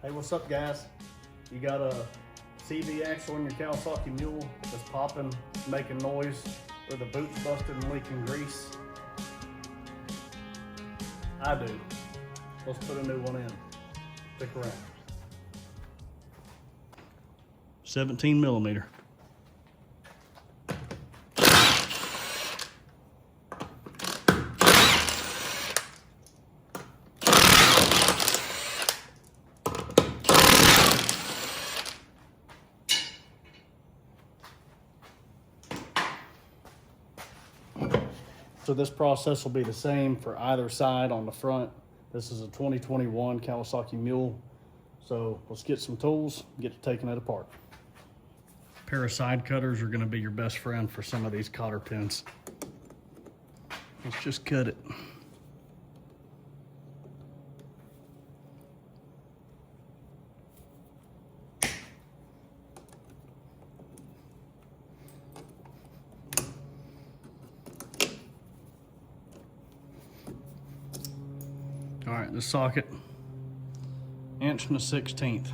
Hey, what's up, guys? You got a CV axle in your Kawasaki Mule that's popping, making noise, or the boot's busted and leaking grease? I do. Let's put a new one in. Stick around. 17 millimeter. So this process will be the same for either side on the front. This is a 2021 Kawasaki Mule. So let's get some tools, get to taking it apart. A pair of side cutters are gonna be your best friend for some of these cotter pins. Let's just cut it. All right, the socket, 1 1/16.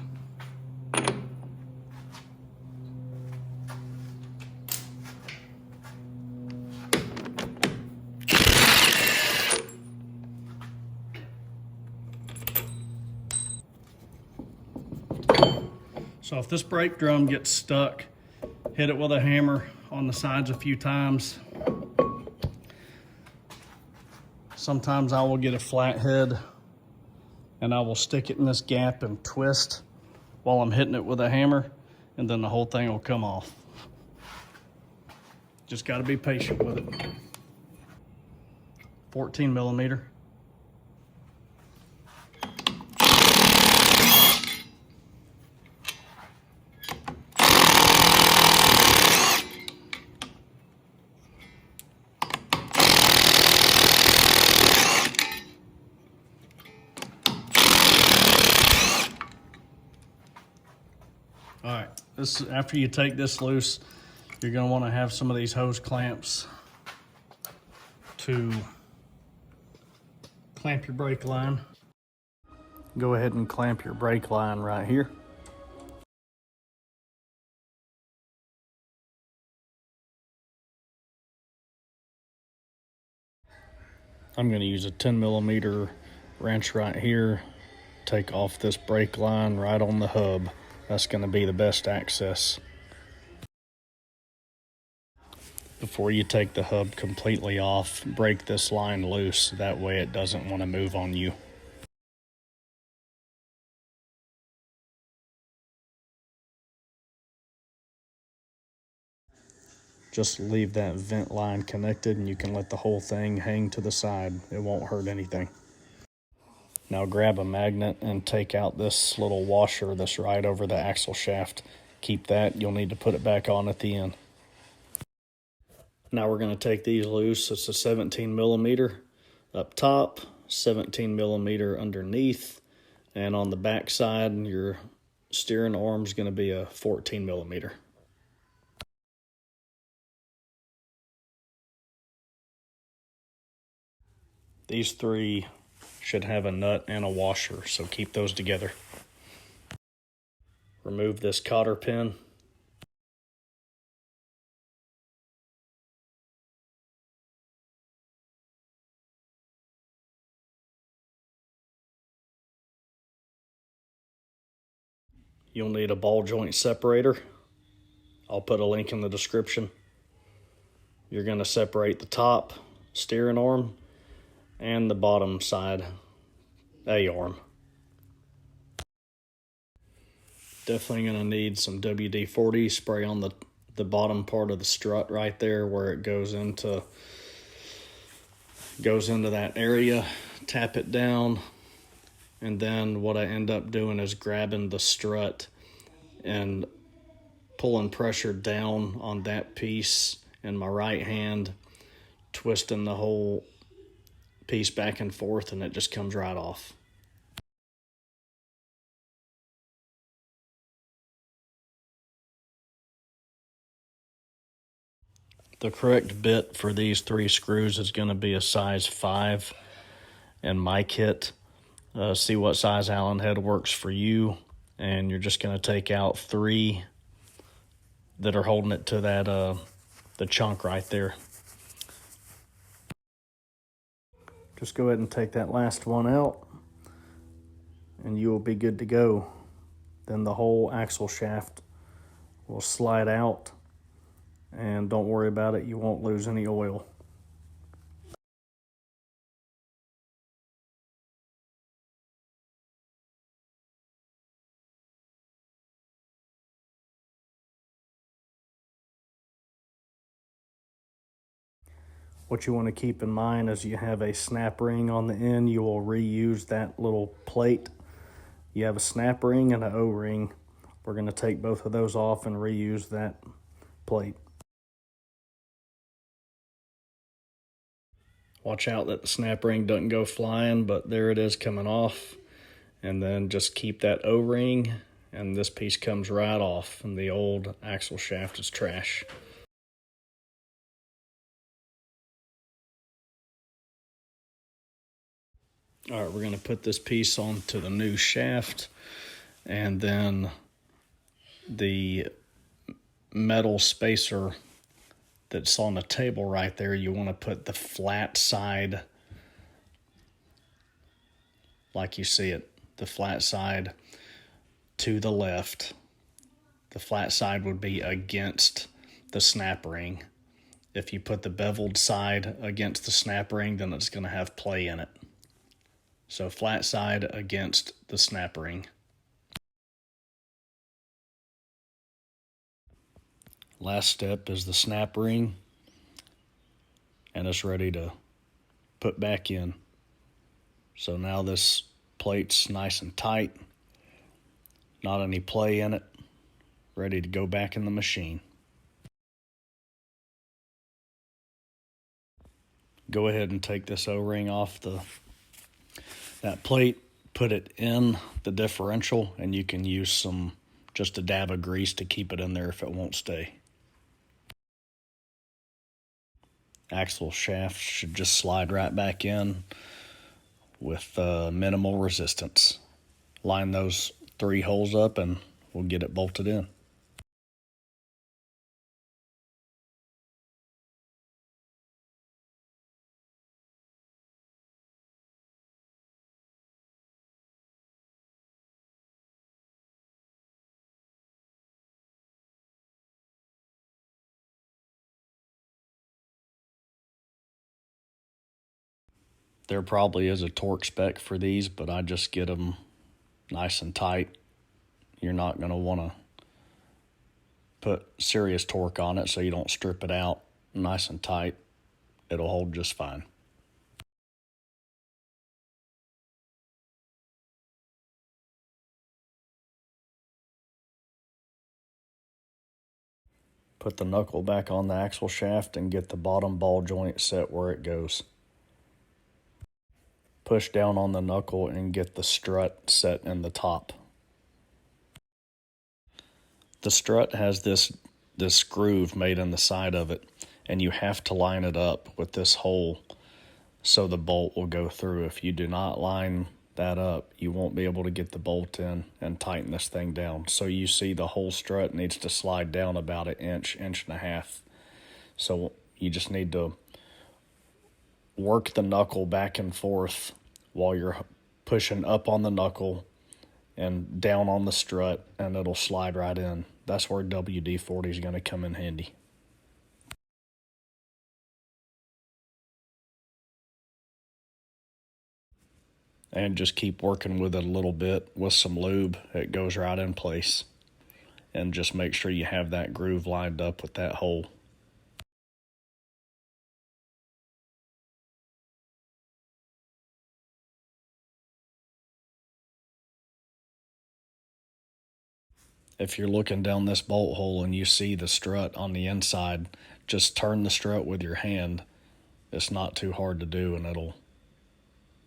So if this brake drum gets stuck, hit it with a hammer on the sides a few times. Sometimes I will get a flathead and I will stick it in this gap and twist while I'm hitting it with a hammer, and then the whole thing will come off. Just got to be patient with it. 14 millimeter. All right, this after you take this loose, you're going to want to have some of these hose clamps to clamp your brake line. Go ahead and clamp your brake line right here. I'm going to use a 10 millimeter wrench right here. Take off this brake line right on the hub. That's going to be the best access. Before you take the hub completely off, break this line loose. That way it doesn't want to move on you. Just leave that vent line connected and you can let the whole thing hang to the side. It won't hurt anything. Now grab a magnet and take out this little washer that's right over the axle shaft. Keep that, you'll need to put it back on at the end. Now we're going to take these loose. It's a 17 millimeter up top, 17 millimeter underneath, and on the back side your steering arm is going to be a 14 millimeter. These three should have a nut and a washer, so keep those together. Remove this cotter pin. You'll need a ball joint separator. I'll put a link in the description. You're going to separate the top steering arm and the bottom side A-arm. Definitely going to need some WD-40 spray on the bottom part of the strut right there where it goes into that area. Tap it down, and then what I end up doing is grabbing the strut and pulling pressure down on that piece in my right hand, twisting the whole piece back and forth, and it just comes right off. The correct bit for these three screws is going to be a size 5 in my kit. see what size Allen head works for you, and you're just going to take out 3 that are holding it to that the chunk right there. Just go ahead and take that last one out, and you will be good to go. Then the whole axle shaft will slide out, and don't worry about it, you won't lose any oil. What you want to keep in mind is you have a snap ring on the end. You will reuse that little plate. You have a snap ring and an O-ring. We're going to take both of those off and reuse that plate. Watch out that the snap ring doesn't go flying, but there it is coming off. And then just keep that O-ring, and this piece comes right off, and the old axle shaft is trash. All right, we're going to put this piece onto the new shaft, and then the metal spacer that's on the table right there, you want to put the flat side, like you see it, the flat side to the left. The flat side would be against the snap ring. If you put the beveled side against the snap ring, then it's going to have play in it. So flat side against the snap ring. Last step is the snap ring, and it's ready to put back in. So now this plate's nice and tight, not any play in it, ready to go back in the machine. Go ahead and take this O-ring off that plate, put it in the differential, and you can use just a dab of grease to keep it in there if it won't stay. Axle shaft should just slide right back in with minimal resistance. Line those 3 holes up and we'll get it bolted in. There probably is a torque spec for these, but I just get them nice and tight. You're not going to want to put serious torque on it, so you don't strip it out. Nice and tight, it'll hold just fine. Put the knuckle back on the axle shaft and get the bottom ball joint set where it goes. Push down on the knuckle and get the strut set in the top. The strut has this groove made in the side of it, and you have to line it up with this hole so the bolt will go through. If you do not line that up, you won't be able to get the bolt in and tighten this thing down. So you see the whole strut needs to slide down about an inch, inch and a half. So you just need to work the knuckle back and forth while you're pushing up on the knuckle and down on the strut, and it'll slide right in. That's where WD-40 is going to come in handy. And just keep working with it a little bit with some lube. It goes right in place. And just make sure you have that groove lined up with that hole. If you're looking down this bolt hole and you see the strut on the inside, just turn the strut with your hand. It's not too hard to do, and it'll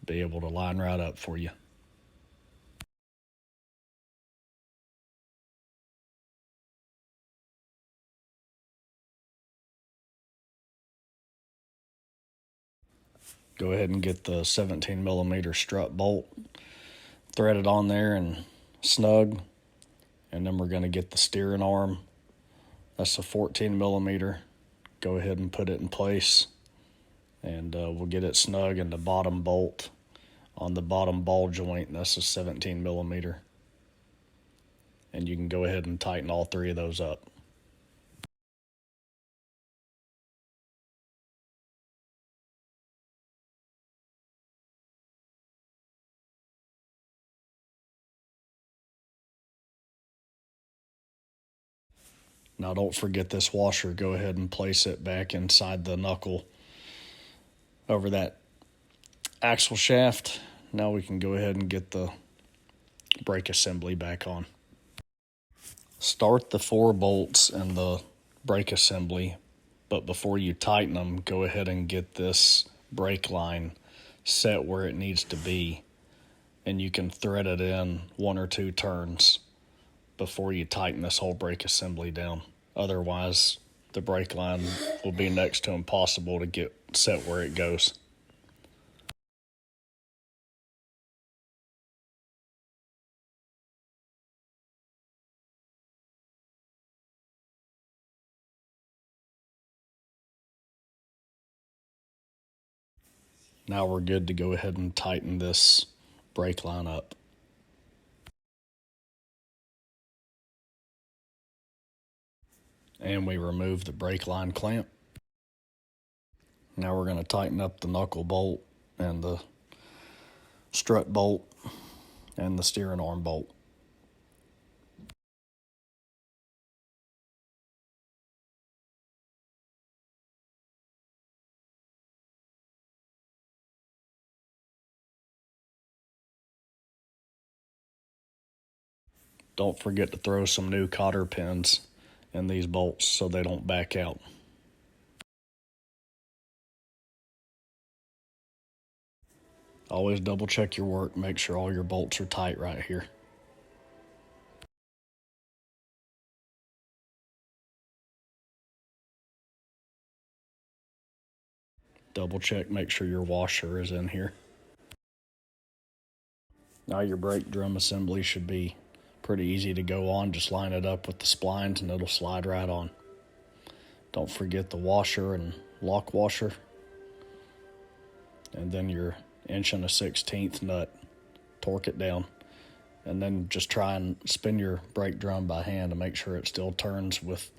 be able to line right up for you. Go ahead and get the 17 millimeter strut bolt thread it on there and snug. And then we're going to get the steering arm. That's a 14 millimeter. Go ahead and put it in place. And we'll get it snug in the bottom bolt on the bottom ball joint. That's a 17 millimeter. And you can go ahead and tighten all three of those up. Now don't forget this washer. Go ahead and place it back inside the knuckle over that axle shaft. Now we can go ahead and get the brake assembly back on. Start the 4 bolts and the brake assembly, but before you tighten them, go ahead and get this brake line set where it needs to be, and you can thread it in 1 or 2 turns before you tighten this whole brake assembly down. Otherwise, the brake line will be next to impossible to get set where it goes. Now we're good to go ahead and tighten this brake line up. And we remove the brake line clamp. Now we're going to tighten up the knuckle bolt and the strut bolt and the steering arm bolt. Don't forget to throw some new cotter pins in these bolts so they don't back out. Always double check your work, make sure all your bolts are tight right here. Double check, make sure your washer is in here. Now your brake drum assembly should be pretty easy to go on. Just line it up with the splines and it'll slide right on. Don't forget the washer and lock washer. And then your 1 1/16 nut. Torque it down. And then just try and spin your brake drum by hand to make sure it still turns with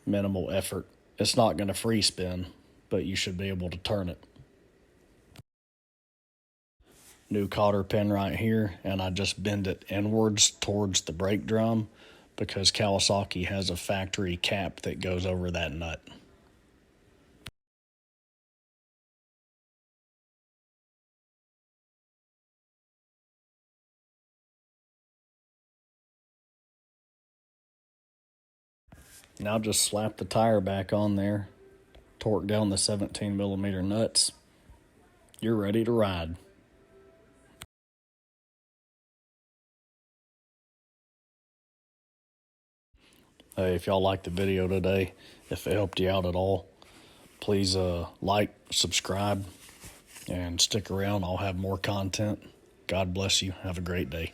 minimal effort. It's not going to free spin, but you should be able to turn it. New cotter pin right here, and I just bend it inwards towards the brake drum because Kawasaki has a factory cap that goes over that nut. Now just slap the tire back on there, torque down the 17 millimeter nuts. You're ready to ride. Hey, if y'all liked the video today, if it helped you out at all, please like, subscribe, and stick around. I'll have more content. God bless you. Have a great day.